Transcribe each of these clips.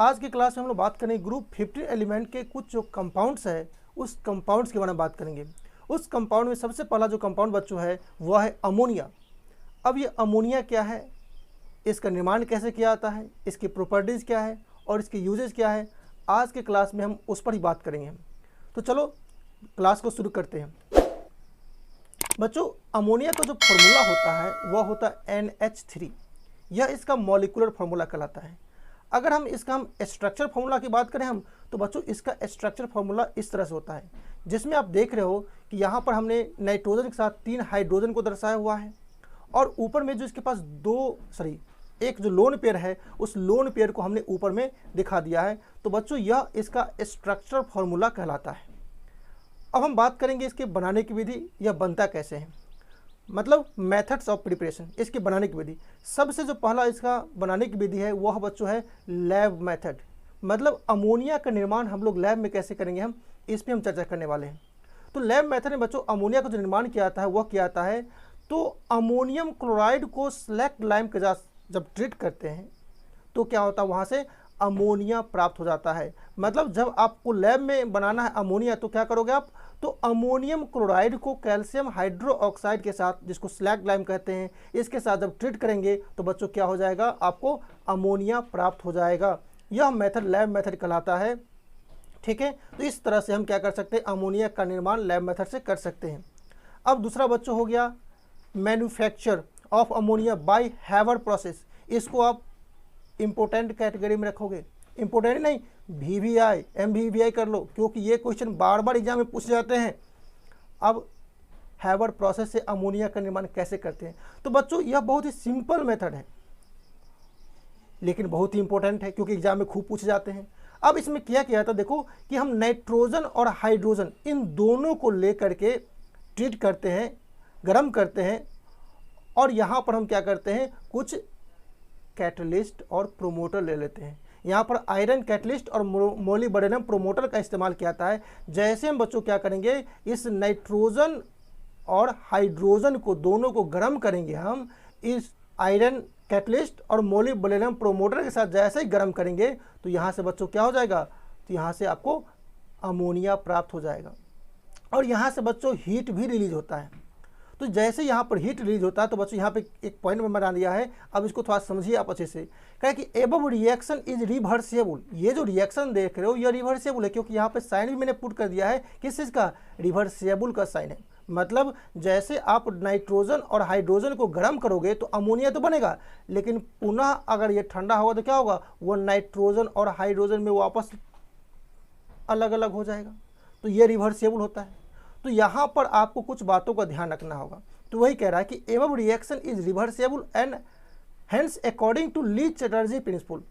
आज की क्लास में हम लोग बात करेंगे ग्रुप 15 एलिमेंट के कुछ जो कंपाउंड्स है उस कंपाउंड्स के बारे में बात करेंगे। उस कंपाउंड में सबसे पहला जो कंपाउंड बच्चों है वह है अमोनिया। अब ये अमोनिया क्या है, इसका निर्माण कैसे किया जाता है, इसकी प्रॉपर्टीज़ क्या है और इसके यूजेज क्या है, आज के क्लास में हम उस पर ही बात करेंगे। तो चलो क्लास को शुरू करते हैं। बच्चों, अमोनिया का जो फॉर्मूला होता है वह होता है NH3। यह इसका मॉलिक्यूलर फार्मूला कहलाता है। अगर हम इसका स्ट्रक्चर फार्मूला की बात करें हम, तो बच्चों इसका स्ट्रक्चर फार्मूला इस तरह से होता है, जिसमें आप देख रहे हो कि यहाँ पर हमने नाइट्रोजन के साथ 3 हाइड्रोजन को दर्शाया हुआ है और ऊपर में जो इसके पास एक जो लोन पेयर है उस लोन पेयर को हमने ऊपर में दिखा दिया है। तो बच्चों यह इसका स्ट्रक्चर फार्मूला कहलाता है। अब हम बात करेंगे इसके बनाने की विधि, यह बनता कैसे है, मतलब मेथड्स ऑफ प्रिपरेशन, इसके बनाने की विधि। सबसे जो पहला इसका बनाने की विधि है वह बच्चों है लैब मेथड। मतलब अमोनिया का निर्माण हम लोग लैब में कैसे करेंगे, हम इस पर हम चर्चा करने वाले हैं। तो लैब मेथड में बच्चों अमोनिया का जो निर्माण किया जाता है वह किया जाता है, तो अमोनियम क्लोराइड को स्लैक्ट लाइम के साथ जब ट्रीट करते हैं तो क्या होता है, वहाँ से अमोनिया प्राप्त हो जाता है। मतलब जब आपको लैब में बनाना है अमोनिया तो क्या करोगे आप, तो अमोनियम क्लोराइड को कैल्शियम हाइड्रोक्साइड के साथ, जिसको स्लैग लाइम कहते हैं, इसके साथ जब ट्रीट करेंगे तो बच्चों क्या हो जाएगा, आपको अमोनिया प्राप्त हो जाएगा। यह मेथड लैब मेथड कहलाता है। ठीक है, तो इस तरह से हम क्या कर सकते हैं, अमोनिया का निर्माण लैब मेथड से कर सकते हैं। अब दूसरा बच्चों हो गया manufacture of ammonia by Haber process. इसको आप इम्पोर्टेंट कैटेगरी में रखोगे, इम्पोर्टेंट नहीं VVI MVVI कर लो, क्योंकि ये क्वेश्चन बार बार एग्जाम में पूछे जाते हैं। अब हैवर प्रोसेस से अमोनिया का निर्माण कैसे करते हैं, तो बच्चों यह बहुत ही सिंपल मेथड है लेकिन बहुत ही इंपॉर्टेंट है क्योंकि एग्जाम में खूब पूछे जाते हैं। अब इसमें क्या किया था, देखो कि हम नाइट्रोजन और हाइड्रोजन इन दोनों को लेकर के ट्रीट करते हैं, गर्म करते हैं, और यहाँ पर हम क्या करते हैं, कुछ कैटलिस्ट और प्रोमोटर ले लेते हैं। यहाँ पर आयरन कैटलिस्ट और मोलिब्डेनम प्रोमोटर का इस्तेमाल किया जाता है। जैसे हम बच्चों क्या करेंगे, इस नाइट्रोजन और हाइड्रोजन को दोनों को गर्म करेंगे, हम इस आयरन कैटलिस्ट और मोलिब्डेनम प्रोमोटर के साथ जैसे ही गर्म करेंगे तो यहाँ से बच्चों क्या हो जाएगा, तो यहाँ से आपको अमोनिया प्राप्त हो जाएगा। और यहाँ से बच्चों हीट भी रिलीज होता है। तो जैसे यहाँ पर हीट रिलीज होता है तो बच्चों यहाँ पे एक पॉइंट में बना दिया है, अब इसको थोड़ा समझिए आप अच्छे से। कहा कि एबव रिएक्शन इज रिवर्सिबल। ये जो रिएक्शन देख रहे हो ये रिवर्सिबल है, क्योंकि यहाँ पे साइन भी मैंने पुट कर दिया है, किस चीज़ का, रिवर्सिबल का साइन है। मतलब जैसे आप नाइट्रोजन और हाइड्रोजन को गर्म करोगे तो अमोनिया तो बनेगा, लेकिन पुनः अगर ये ठंडा होगा तो क्या होगा, वो नाइट्रोजन और हाइड्रोजन में वापस अलग अलग हो जाएगा। तो ये रिवर्सिबल होता है। तो यहाँ पर आपको कुछ बातों का ध्यान रखना होगा। तो वही कह रहा है कि above reaction is reversible and hence according to Le Chatelier principle.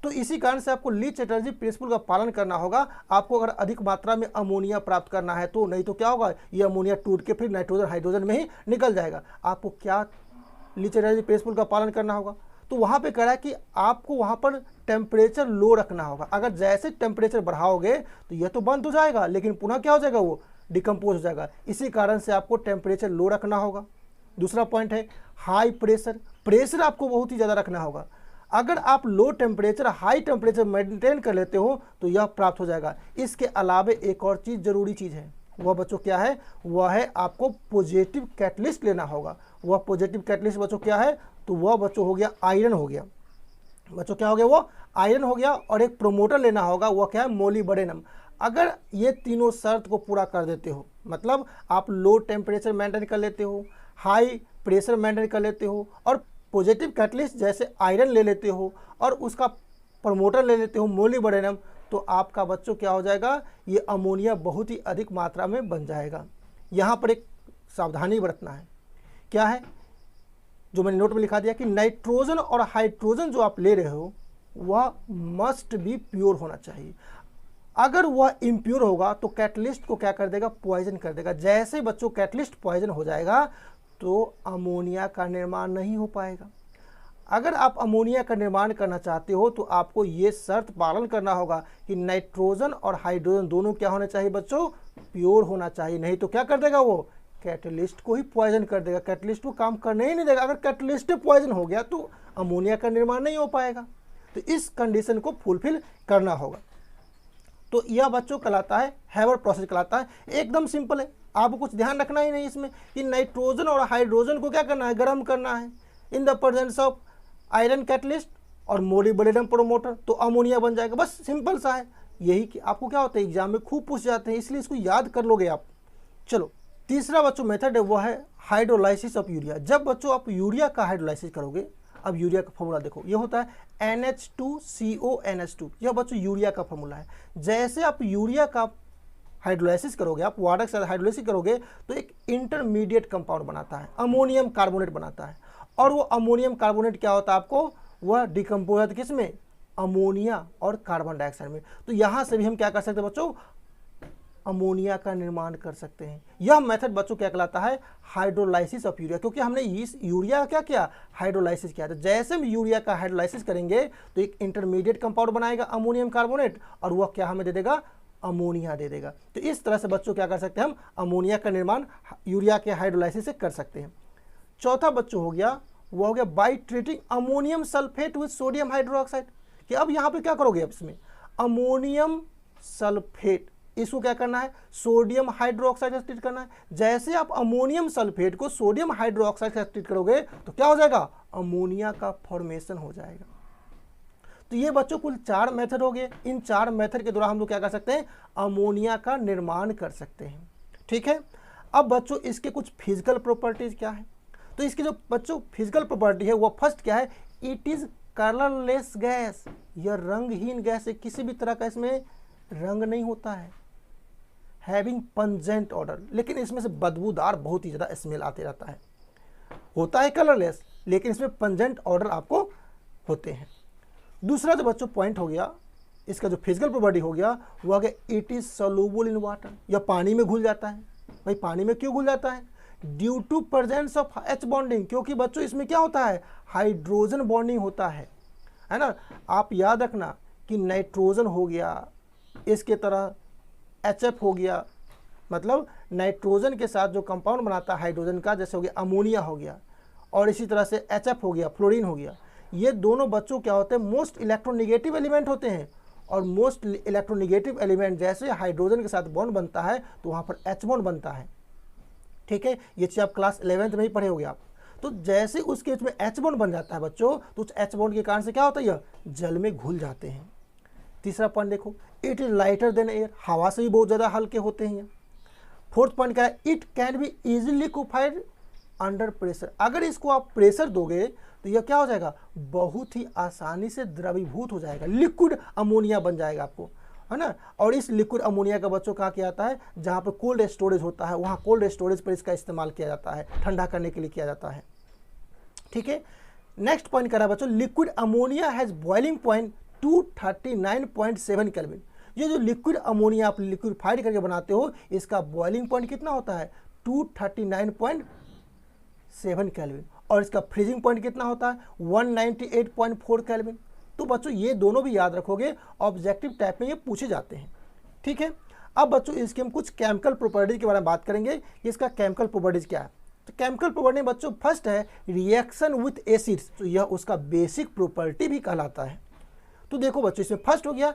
तो इसी कारण से आपको ली चटर्जी प्रिंसिपल का पालन करना होगा। आपको अगर अधिक मात्रा में अमोनिया प्राप्त करना है तो, नहीं तो क्या होगा, ये अमोनिया टूट के फिर नाइट्रोजन हाइड्रोजन में ही निकल जाएगा। आपको क्या ली चटर्जी प्रिंसिपल का पालन करना होगा, तो वहाँ पे कह रहा है कि आपको वहाँ पर टेम्परेचर लो रखना होगा। अगर जैसे टेम्परेचर बढ़ाओगे तो यह तो बंद हो जाएगा, लेकिन पुनः क्या हो जाएगा, वो डिकम्पोज हो जाएगा। इसी कारण से आपको टेम्परेचर लो रखना होगा। दूसरा पॉइंट है हाई प्रेशर। प्रेशर आपको बहुत ही ज़्यादा रखना होगा। अगर आप low temperature high temperature maintain कर लेते हो तो यह प्राप्त हो जाएगा। इसके अलावा एक और चीज़ जरूरी चीज़ है, वह बच्चों क्या है, वह है आपको पॉजिटिव कैटलिस्ट लेना होगा। वह पॉजिटिव कैटलिस्ट बच्चों क्या है, तो वह बच्चों हो गया आयरन हो गया। बच्चों क्या हो गया, वो आयरन हो गया। और एक प्रोमोटर लेना होगा, वह क्या है, मोलिब्डेनम। अगर ये तीनों शर्त को पूरा कर देते हो, मतलब आप लो टेम्परेचर मेंटेन कर लेते हो, हाई प्रेशर मेंटेन कर लेते हो, और पॉजिटिव कैटलिस्ट जैसे आयरन ले लेते हो, और उसका प्रमोटर ले लेते हो मोलिब्डेनम, तो आपका बच्चों क्या हो जाएगा, ये अमोनिया बहुत ही अधिक मात्रा में बन जाएगा। यहाँ पर एक सावधानी बरतना है, क्या है, जो मैंने नोट में लिखा दिया कि नाइट्रोजन और हाइड्रोजन जो आप ले रहे हो वह मस्ट बी प्योर होना चाहिए। अगर वह इम्प्योर होगा तो कैटलिस्ट को क्या कर देगा, पॉइजन कर देगा। जैसे बच्चों कैटलिस्ट पॉइजन हो जाएगा तो अमोनिया का निर्माण नहीं हो पाएगा। अगर आप अमोनिया का निर्माण करना चाहते हो तो आपको ये शर्त पालन करना होगा कि नाइट्रोजन और हाइड्रोजन दोनों क्या होना चाहिए बच्चों, प्योर होना चाहिए। नहीं तो क्या कर देगा, वो कैटलिस्ट को ही पॉइजन कर देगा, कैटलिस्ट को काम करने ही नहीं देगा। अगर कैटलिस्ट पॉइजन हो गया तो अमोनिया का निर्माण नहीं हो पाएगा। तो इस कंडीशन को फुलफिल करना होगा। तो यह बच्चों कहलाता है हैबर प्रोसेस कहलाता है। एकदम सिंपल है, आपको कुछ ध्यान रखना ही नहीं इसमें कि नाइट्रोजन और हाइड्रोजन को क्या करना है, गर्म करना है in the presence of iron catalyst और मोलिब्डेनम प्रोमोटर, तो अमोनिया बन जाएगा। बस सिंपल सा है, यही कि आपको क्या होता है एग्जाम में खूब पूछ जाते हैं, इसलिए इसको याद कर लोगे आप। चलो तीसरा बच्चों मेथड है वो है हाइड्रोलाइसिस ऑफ यूरिया। जब बच्चों आप यूरिया का हाइड्रोलाइसिस करोगे, अब यूरिया का फॉर्मूला देखो, ये होता है NH2CONH2, यह बच्चों यूरिया का फॉर्मूला है। जैसे आप यूरिया का हाइड्रोलाइसिस करोगे, आप वाटर के साथ हाइड्रोलाइसिस करोगे तो एक इंटरमीडिएट कंपाउंड बनाता है, अमोनियम कार्बोनेट बनाता है। और वो अमोनियम कार्बोनेट क्या होता है आपको, वह डिकम्पोज होता है किस में, अमोनिया और कार्बन डाइऑक्साइड में। तो यहाँ से भी हम क्या कर सकते हैं बच्चों, अमोनिया का निर्माण कर सकते हैं। यह मेथड बच्चों क्या कहलाता है, हाइड्रोलाइसिस ऑफ यूरिया, क्योंकि हमने इस यूरिया का क्या किया, हाइड्रोलाइसिस किया। तो जैसे हम यूरिया का हाइड्रोलाइसिस करेंगे तो एक इंटरमीडिएट कंपाउंड बनाएगा अमोनियम कार्बोनेट, और वह क्या हमें दे देगा, अमोनिया दे देगा। तो इस तरह से बच्चों क्या कर सकते हैं, हम अमोनिया का निर्माण यूरिया के हाइड्रोलाइसिस से कर सकते हैं। चौथा बच्चों हो गया, वो हो गया by treating ammonium sulphate with sodium hydroxide, कि अब यहाँ पे क्या करोगे, अब इसमें अमोनियम सल्फेट, इसको क्या करना है, सोडियम हाइड्रोक्साइड से ट्रीट करना है। जैसे आप अमोनियम सल्फेट को सोडियम हाइड्रोक्साइड से ट्रीट करोगे तो क्या हो जाएगा, अमोनिया का फॉर्मेशन हो जाएगा। तो ये बच्चों कुल 4 मेथड हो गए। इन 4 मेथड के द्वारा हम लोग क्या कर सकते हैं, अमोनिया का निर्माण कर सकते हैं। ठीक है, अब बच्चों इसके कुछ फिजिकल प्रॉपर्टीज क्या है, तो इसकी जो बच्चों फिजिकल प्रॉपर्टी है वो फर्स्ट क्या है, इट इज कलरलेस गैस, यह रंगहीन गैस है, किसी भी तरह का इसमें रंग नहीं होता है। हैविंग पंजेंट ऑर्डर, लेकिन इसमें से बदबूदार बहुत ही ज़्यादा स्मेल आते रहता है। होता है कलरलेस, लेकिन इसमें पंजेंट ऑर्डर आपको होते हैं। दूसरा जो बच्चों पॉइंट हो गया, इसका जो फिजिकल प्रॉपर्टी हो गया वो आ गया it is soluble in water, यह पानी में घुल जाता है। भाई पानी में क्यों घुल जाता है, due to presence of H bonding, क्योंकि बच्चों इसमें क्या होता है, हाइड्रोजन बॉन्डिंग होता है ना। आप याद रखना कि नाइट्रोजन हो गया, इसके तरह HF हो गया, मतलब नाइट्रोजन के साथ जो कंपाउंड बनाता है हाइड्रोजन का, जैसे हो गया अमोनिया हो गया, और इसी तरह से HF हो गया, फ्लोरीन हो गया, ये दोनों बच्चों क्या होते हैं, मोस्ट इलेक्ट्रोनिगेटिव एलिमेंट होते हैं। और मोस्ट इलेक्ट्रोनिगेटिव एलिमेंट जैसे हाइड्रोजन के साथ बॉन्ड बनता है तो वहाँ पर H बॉन्ड बनता है। ठीक है, ये चीज़ आप क्लास 11th में ही पढ़े होंगे आप। तो जैसे उस केस में H बॉन्ड बन जाता है बच्चों, तो उस H बॉन्ड के कारण से क्या होता है, यह जल में घुल जाते हैं। तीसरा पॉइंट देखो, it is lighter than air, हवा से भी बहुत ज़्यादा हल्के होते हैं। फोर्थ पॉइंट क्या है, it can be easily liquefied under pressure, अगर इसको आप प्रेशर दोगे तो यह क्या हो जाएगा, बहुत ही आसानी से द्रवीभूत हो जाएगा, लिक्विड अमोनिया बन जाएगा आपको, है ना। और इस लिक्विड अमोनिया का बच्चों कहाँ किया जाता है, जहाँ पर कोल्ड स्टोरेज होता है वहाँ कोल्ड स्टोरेज पर इसका इस्तेमाल किया जाता है, ठंडा करने के लिए किया जाता है। ठीक है, नेक्स्ट पॉइंट करा बच्चों, liquid ammonia has boiling point 239.7 kelvin. ये जो लिक्विड अमोनिया आप लिक्विफाइड करके बनाते हो, इसका बॉइलिंग पॉइंट कितना होता है, 239.7 केल्विन, और इसका फ्रीजिंग पॉइंट कितना होता है, 198.4 केल्विन। तो बच्चों ये दोनों भी याद रखोगे, ऑब्जेक्टिव टाइप में ये पूछे जाते हैं। ठीक है, अब बच्चों इसके हम कुछ केमिकल प्रॉपर्टीज के बारे में बात करेंगे कि इसका केमिकल प्रॉपर्टीज क्या है। तो केमिकल प्रॉपर्टी बच्चों फर्स्ट है रिएक्शन विथ एसिड्स, तो यह उसका बेसिक प्रॉपर्टी भी कहलाता है। तो देखो बच्चों इसमें फर्स्ट हो गया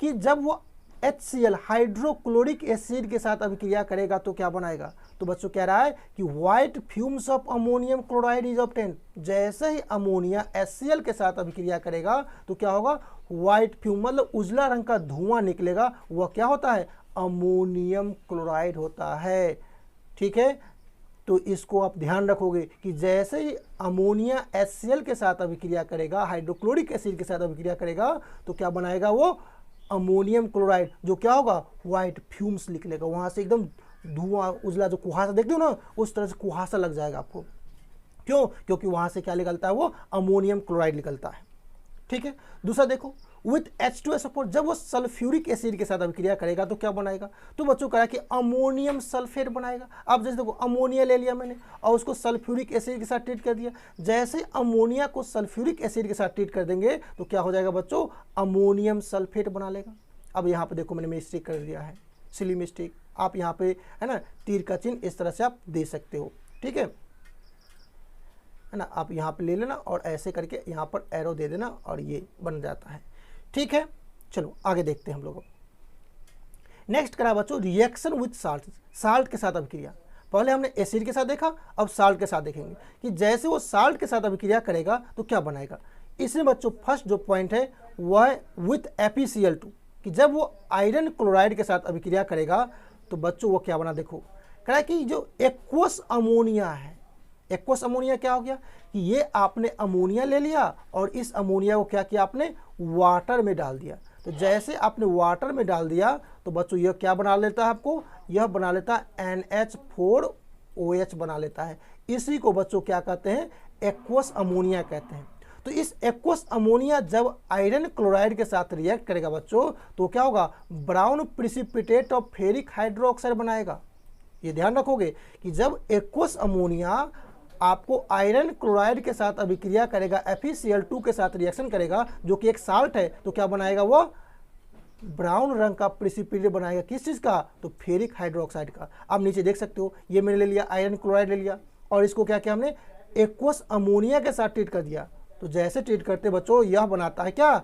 कि जब वो HCl हाइड्रोक्लोरिक एसिड के साथ अभिक्रिया करेगा तो क्या बनाएगा, तो बच्चों कह रहा है कि white fumes of ammonium chloride is obtain. जैसे ही अमोनिया HCl के साथ अभिक्रिया करेगा तो क्या होगा, व्हाइट फ्यूम मतलब उजला रंग का धुआं निकलेगा, वह क्या होता है, अमोनियम क्लोराइड होता है। ठीक है, तो इसको आप ध्यान रखोगे कि जैसे ही अमोनिया HCl के साथ अभिक्रिया करेगा, हाइड्रोक्लोरिक एसिड के साथ अभिक्रिया करेगा, तो क्या बनाएगा वो अमोनियम क्लोराइड, जो क्या होगा, व्हाइट फ्यूम्स निकलेगा, वहाँ से एकदम धुआं उजला जो कुहासा देखते हो ना, उस तरह से कुहासा लग जाएगा आपको। क्यों, क्योंकि वहाँ से क्या निकलता है, वो अमोनियम क्लोराइड निकलता है। ठीक है, दूसरा देखो विथ H2SO4, जब वो सल्फ्यूरिक एसिड के साथ अभिक्रिया करेगा तो क्या बनाएगा, तो बच्चों कहा कि अमोनियम सल्फेट बनाएगा। अब जैसे देखो अमोनिया ले लिया मैंने और उसको सल्फ्यूरिक एसिड के साथ ट्रीट कर दिया, जैसे अमोनिया को सल्फ्यूरिक एसिड के साथ ट्रीट कर देंगे तो क्या हो जाएगा बच्चों, अमोनियम सल्फेट बना लेगा। अब यहाँ पे देखो मैंने मिस्टेक कर दिया है, सिली मिस्टेक, आप यहाँ पे है ना तीर का चिन्ह इस तरह से आप दे सकते हो। ठीक है, है ना। आप यहाँ पे ले लेना और ऐसे करके यहाँ पर एरो दे देना और ये बन जाता है, ठीक है। चलो आगे देखते हैं हम लोग। नेक्स्ट करा बच्चों रिएक्शन विथ साल्ट, साल्ट के साथ अभिक्रिया। पहले हमने एसिड के साथ देखा, अब साल्ट के साथ देखेंगे कि जैसे वो साल्ट के साथ अभिक्रिया करेगा तो क्या बनाएगा। इसमें बच्चों फर्स्ट जो पॉइंट है वह है विथ FeCl2, कि जब वो आयरन क्लोराइड के साथ अभिक्रिया करेगा तो बच्चों वो क्या बना, देखो कह रहा है कि जो एक्वस अमोनिया है, एक्वस अमोनिया क्या हो गया कि ये आपने अमोनिया ले लिया और इस अमोनिया को क्या किया आपने वाटर में डाल दिया। तो जैसे आपने वाटर में डाल दिया तो बच्चों यह क्या बना लेता है, आपको यह बना लेता है NH4OH बना लेता है। इसी को बच्चों क्या कहते हैं, एक्वस अमोनिया कहते हैं। तो इस एक्वस अमोनिया जब आयरन क्लोराइड के साथ रिएक्ट करेगा बच्चों तो क्या होगा, brown precipitate of ferric hydroxide बनाएगा। ये ध्यान रखोगे कि जब एक्वस अमोनिया आपको आयरन क्लोराइड के साथ अभिक्रिया करेगा, FeCl2 के साथ रिएक्शन करेगा जो कि एक साल्ट है, तो क्या बनाएगा, वो ब्राउन रंग का प्रिसिपिटेट बनाएगा। किस चीज़ का, तो फेरिक हाइड्रोक्साइड का। आप नीचे देख सकते हो, ये मैंने ले लिया आयरन क्लोराइड ले लिया और इसको क्या किया हमने एक्वस अमोनिया के साथ ट्रीट कर दिया। तो जैसे ट्रीट करते बच्चों यह बनाता है क्या,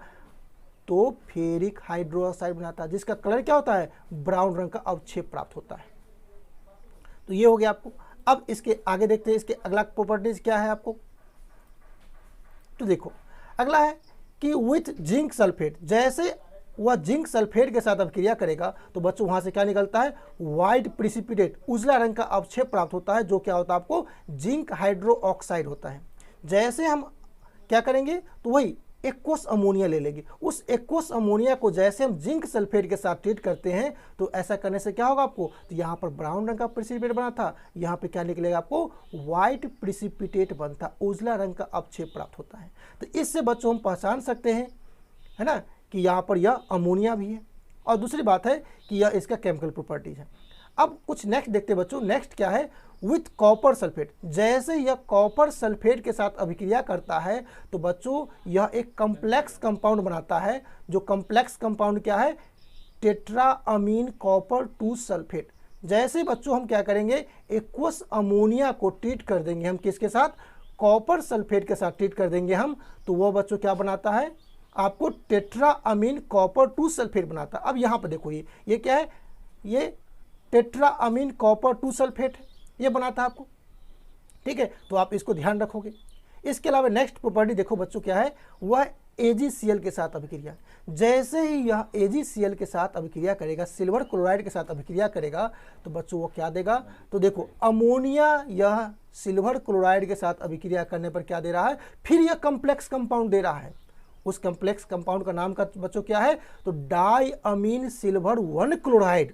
तो फेरिक हाइड्रोक्साइड बनाता है जिसका कलर क्या होता है, ब्राउन रंग का अवक्षेप प्राप्त होता है। तो ये हो गया आपको। अब इसके आगे देखते हैं इसके अगला प्रॉपर्टीज क्या है आपको। तो देखो अगला है कि विथ जिंक सल्फेट, जैसे वह जिंक सल्फेट के साथ अभिक्रिया करेगा तो बच्चों वहां से क्या निकलता है, व्हाइट प्रिसिपिटेट, उजला रंग का अवक्षेप प्राप्त होता है जो क्या होता है आपको जिंक हाइड्रो ऑक्साइड होता है। जैसे हम क्या करेंगे तो वही एक्वस अमोनिया ले लेंगे, उस एक्वस अमोनिया को जैसे हम जिंक सल्फेट के साथ ट्रीट करते हैं तो ऐसा करने से क्या होगा आपको, तो यहाँ पर ब्राउन रंग का प्रिसिपिटेट बना था, यहाँ पे क्या निकलेगा आपको व्हाइट प्रिसिपिटेट बनता, उजला रंग का अवक्षेप प्राप्त होता है। तो इससे बच्चों हम पहचान सकते हैं, है ना, कि यहाँ पर यह अमोनिया भी है। और दूसरी बात है कि यह इसका केमिकल प्रॉपर्टीज है। अब कुछ नेक्स्ट देखते हैं बच्चों। नेक्स्ट क्या है, विथ कॉपर सल्फेट, जैसे यह कॉपर सल्फेट के साथ अभिक्रिया करता है तो बच्चों यह एक कॉम्प्लेक्स कंपाउंड बनाता है। जो कॉम्प्लेक्स कंपाउंड क्या है, टेट्राअमीन कॉपर 2 सल्फेट। जैसे बच्चों हम क्या करेंगे, एक्वस अमोनिया को ट्रीट कर देंगे हम किसके साथ, कॉपर सल्फेट के साथ ट्रीट कर देंगे हम, तो वह बच्चों क्या बनाता है आपको टेट्राअमीन कॉपर 2 सल्फेट बनाता है। अब यहाँ पर देखो ये क्या है, ये टेट्राअमीन कॉपर 2 सल्फेट है, ये बनाता है आपको, ठीक है। तो आप इसको ध्यान रखोगे। इसके अलावा नेक्स्ट प्रॉपर्टी देखो बच्चों क्या है, वह AgCl के साथ अभिक्रिया। जैसे ही यह AgCl के साथ अभिक्रिया करेगा, सिल्वर क्लोराइड के साथ अभिक्रिया करेगा तो बच्चों वो क्या देगा, तो देखो अमोनिया यह सिल्वर क्लोराइड के साथ अभिक्रिया करने पर क्या दे रहा है, फिर यह कॉम्प्लेक्स कंपाउंड दे रहा है। उस कॉम्प्लेक्स कंपाउंड का नाम का बच्चों क्या है, तो डाईअमीन सिल्वर 1 क्लोराइड,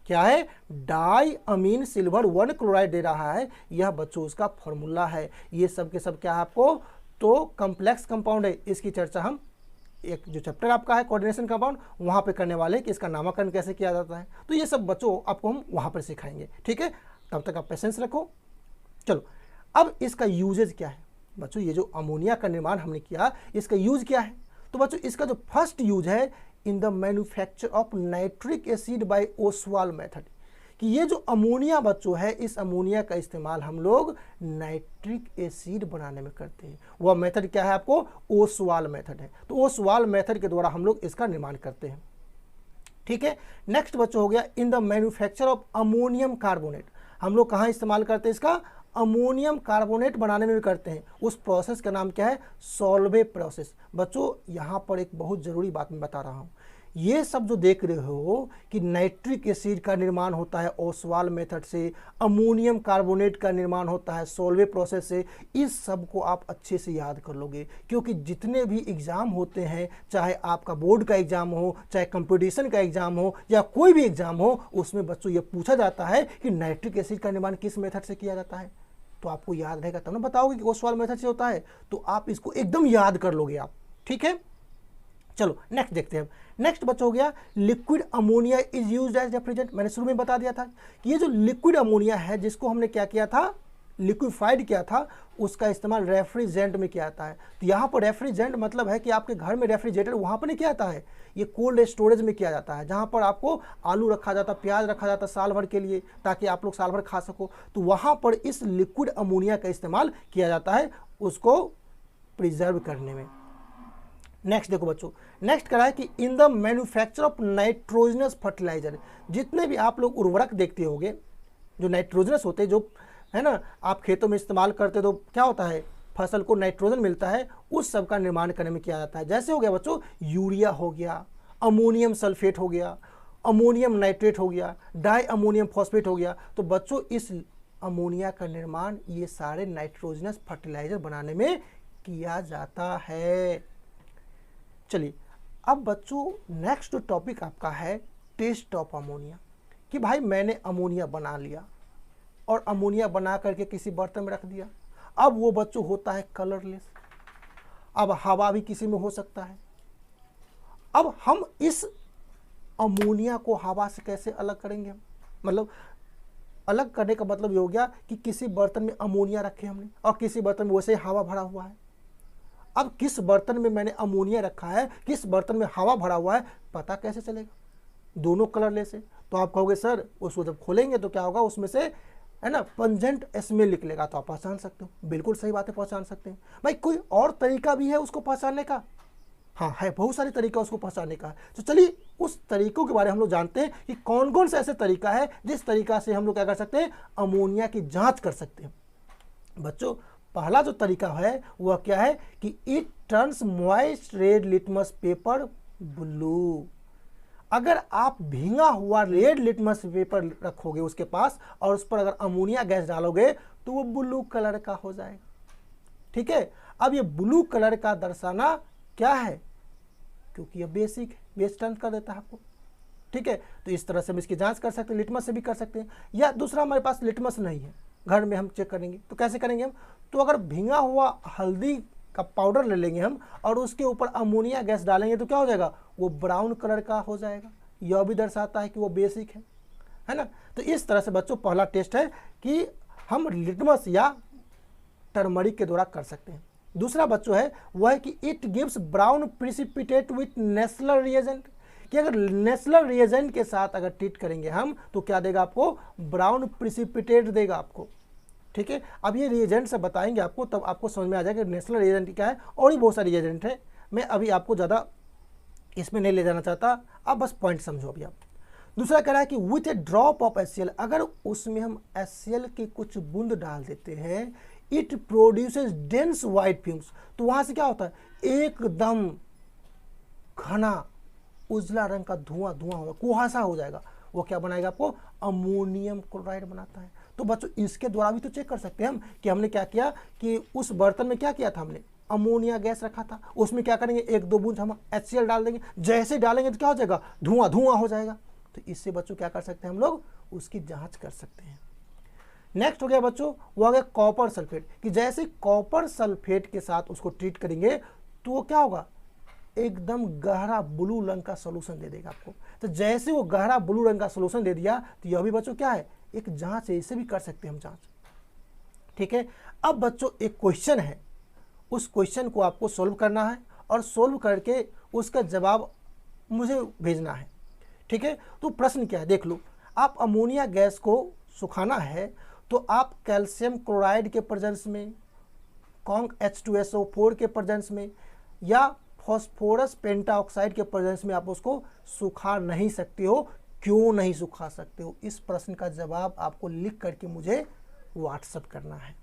क्या है, डाईअमीन सिल्वर 1 क्लोराइड दे रहा है। यह बच्चों उसका फॉर्मूला है। ये सब के सब क्या है आपको, तो कॉम्प्लेक्स कंपाउंड है। इसकी चर्चा हम एक जो चैप्टर आपका है कोऑर्डिनेशन कंपाउंड वहाँ पे करने वाले कि इसका नामकरण कैसे किया जाता है। तो ये सब बच्चों आपको हम वहाँ पर सिखाएंगे, ठीक है। तब तक आप पेशेंस रखो। चलो अब इसका यूजेज क्या है बच्चों, ये जो अमोनिया का निर्माण हमने किया इसका यूज क्या है। तो बच्चों इसका जो फर्स्ट यूज है इन the manufacture of nitric acid by Oswald method, कि ये जो अमोनिया बच्चों है इस अमोनिया का इस्तेमाल हम लोग नाइट्रिक एसिड बनाने में करते हैं। वह मेथड क्या है आपको, ओसवाल्ड मेथड है। तो ओसवाल्ड मेथड के द्वारा हम लोग इसका निर्माण करते हैं, ठीक है। नेक्स्ट बच्चों हो गया इन the manufacture of ammonium carbonate. हम लोग कहाँ इस्तेमाल करते हैं इसका, अमोनियम कार्बोनेट बनाने में भी करते हैं। उस प्रोसेस का नाम क्या है, सॉल्वे प्रोसेस। बच्चों यहाँ पर एक बहुत ज़रूरी बात मैं बता रहा हूँ, ये सब जो देख रहे हो कि नाइट्रिक एसिड का निर्माण होता है ओसवाल्ड मेथड से, अमोनियम कार्बोनेट का निर्माण होता है सॉल्वे प्रोसेस से, इस सब को आप अच्छे से याद कर लोगे। क्योंकि जितने भी एग्ज़ाम होते हैं, चाहे आपका बोर्ड का एग्ज़ाम हो, चाहे कंपटीशन का एग्ज़ाम हो, या कोई भी एग्ज़ाम हो, उसमें बच्चों ये पूछा जाता है कि नाइट्रिक एसिड का निर्माण किस मेथड से किया जाता है। तो आपको याद रहेगा तब ना बताओगे कि ओसवाल्ड मेथड से होता है, तो आप इसको एकदम याद कर लोगे आप, ठीक है। चलो नेक्स्ट देखते हैं। नेक्स्ट बच्चा हो गया liquid ammonia is used as refrigerant. मैंने शुरू में बता दिया था कि ये जो लिक्विड अमोनिया है जिसको हमने क्या किया था, लिक्विफाइड किया था, उसका इस्तेमाल रेफ्रिजरेंट में किया जाता है। तो यहाँ पर रेफ्रिजरेंट मतलब है कि आपके घर में रेफ्रिजरेटर वहाँ पर नहीं किया जाता है, ये कोल्ड स्टोरेज में किया जाता है, जहाँ पर आपको आलू रखा जाता, प्याज रखा जाता साल भर के लिए, ताकि आप लोग साल भर खा सको। तो वहाँ पर इस लिक्विड अमोनिया का इस्तेमाल किया जाता है उसको प्रिजर्व करने में। नेक्स्ट देखो बच्चों, नेक्स्ट करा है कि in the manufacture of nitrogenous fertilizer, जितने भी आप लोग उर्वरक देखते होंगे जो नाइट्रोजनस होते हैं, जो है ना आप खेतों में इस्तेमाल करते तो क्या होता है, फसल को नाइट्रोजन मिलता है, उस सब का निर्माण करने में किया जाता है। जैसे हो गया बच्चों यूरिया हो गया, अमोनियम सल्फेट हो गया, अमोनियम नाइट्रेट हो गया, डाई अमोनियम फॉस्फेट हो गया। तो बच्चों इस अमोनिया का निर्माण ये सारे नाइट्रोजनस फर्टिलाइजर बनाने में किया जाता है। चलिए अब बच्चों नेक्स्ट जो टॉपिक आपका है टेस्ट ऑफ अमोनिया, कि भाई मैंने अमोनिया बना लिया और अमोनिया बना करके किसी बर्तन में रख दिया, अब वो बच्चों होता है कलरलेस। अब हवा भी किसी में हो सकता है। अब हम इस अमोनिया को हवा से कैसे अलग करेंगे, मतलब अलग करने का मतलब ये हो गया कि किसी बर्तन में अमोनिया रखे हमने और किसी बर्तन में वैसे ही हवा भरा हुआ है। अब किस बर्तन में मैंने अमोनिया रखा है, किस बर्तन में हवा भरा हुआ है, पता कैसे चलेगा? दोनों कलरलेस है। तो आप कहोगे सर उसको जब खोलेंगे तो क्या होगा, उसमें से है ना पंजेंट स्मेल निकलेगा, तो आप पहचान सकते हो। बिल्कुल सही बात है, पहचान सकते हैं। भाई कोई और तरीका भी है उसको पहचानने का? हाँ है, बहुत सारे तरीका उसको पहचानने का। तो चलिए उस तरीकों के बारे में हम लोग जानते हैं कि कौन कौन से ऐसे तरीका है जिस तरीका से हम लोग क्या कर सकते हैं, अमोनिया की जांच कर सकते हैं। बच्चों पहला जो तरीका है वह क्या है कि it turns moist red litmus paper blue. अगर आप भींगा हुआ रेड लिटमस पेपर रखोगे उसके पास और उस पर अगर अमोनिया गैस डालोगे तो वो ब्लू कलर का हो जाएगा। ठीक है, अब ये ब्लू कलर का दर्शाना क्या है, क्योंकि ये बेसिक है, बेस टर्न कर देता है आपको। ठीक है, तो इस तरह से हम इसकी जांच कर सकते हैं, लिटमस से भी कर सकते हैं। या दूसरा हमारे पास लिटमस नहीं है, घर में हम चेक करेंगे, तो कैसे करेंगे हम? तो अगर भींगा हुआ हल्दी का पाउडर ले लेंगे हम और उसके ऊपर अमोनिया गैस डालेंगे तो क्या हो जाएगा, वो ब्राउन कलर का हो जाएगा। यह भी दर्शाता है कि वो बेसिक है ना। तो इस तरह से बच्चों पहला टेस्ट है कि हम लिटमस या टर्मरिक के द्वारा कर सकते हैं। दूसरा बच्चों है वह है कि it gives brown precipitate with Nessler reagent, कि अगर नेस्लर रिएजेंट के साथ अगर ट्रीट करेंगे हम तो क्या देगा आपको, ब्राउन प्रिसिपिटेट देगा आपको। ठीक है, अब ये रिएजेंट से बताएंगे आपको, तब आपको समझ में आ जाएगा कि नेस्लर रिएजेंट क्या है। और भी बहुत सारे रिएजेंट है, मैं अभी आपको ज़्यादा इसमें नहीं ले जाना चाहता, आप बस पॉइंट समझो अभी आप। दूसरा कह रहा है कि with A drop of HCl, अगर उसमें हम HCl की कुछ बूंद डाल देते हैं, it produces dense white fumes. तो वहां से क्या होता है, एकदम घना उजला रंग का धुआं होगा, कुहासा हो जाएगा। वो क्या बनाएगा आपको, अमोनियम क्लोराइड बनाता है। तो बच्चों इसके द्वारा भी तो चेक कर सकते हैं हम कि हमने क्या किया कि उस बर्तन में क्या किया था, हमने अमोनिया गैस रखा था, उसमें क्या करेंगे, एक दो बूंद हम HCl डाल देंगे, जैसे डालेंगे तो क्या हो जाएगा, धुआं हो जाएगा। तो इससे बच्चों क्या कर सकते हैं हम लोग, उसकी जांच कर सकते हैं। नेक्स्ट हो गया बच्चों, वो आ गया कॉपर सल्फेट, कि जैसे कॉपर सल्फेट के साथ उसको ट्रीट करेंगे तो वो क्या होगा, एकदम गहरा ब्लू रंग का सोल्यूशन दे देगा आपको। तो जैसे वो गहरा ब्लू रंग का सोल्यूशन दे दिया तो यह भी बच्चों क्या है, एक जांच है, इसे भी कर सकते हैं हम जांच। ठीक है, अब बच्चों एक क्वेश्चन है, उस क्वेश्चन को आपको सोल्व करना है और सोल्व करके उसका जवाब मुझे भेजना है। ठीक है, तो प्रश्न क्या है देख लो, आप अमोनिया गैस को सुखाना है तो आप कैल्शियम क्लोराइड के प्रेजेंस में, कॉन्क H2SO4 के प्रेजेंस में या फॉस्फोरस पेंटाऑक्साइड के प्रेजेंस में आप उसको सुखा नहीं सकते हो। क्यों नहीं सुखा सकते हो, इस प्रश्न का जवाब आपको लिख करके मुझे व्हाट्सएप करना है।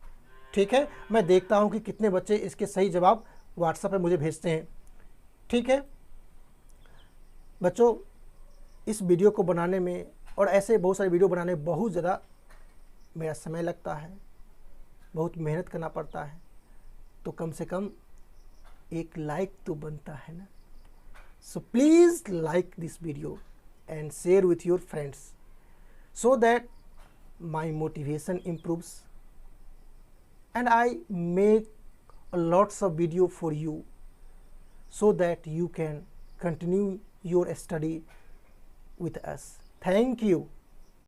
ठीक है, मैं देखता हूं कि कितने बच्चे इसके सही जवाब व्हाट्सएप पे मुझे भेजते हैं। ठीक है बच्चों, इस वीडियो को बनाने में और ऐसे बहुत सारे वीडियो बनाने में बहुत ज़्यादा मेरा समय लगता है, बहुत मेहनत करना पड़ता है, तो कम से कम एक लाइक तो बनता है ना। So please like this video and share with your friends so that my motivation improves and I make lots of video for you so that you can continue your study with us. Thank you.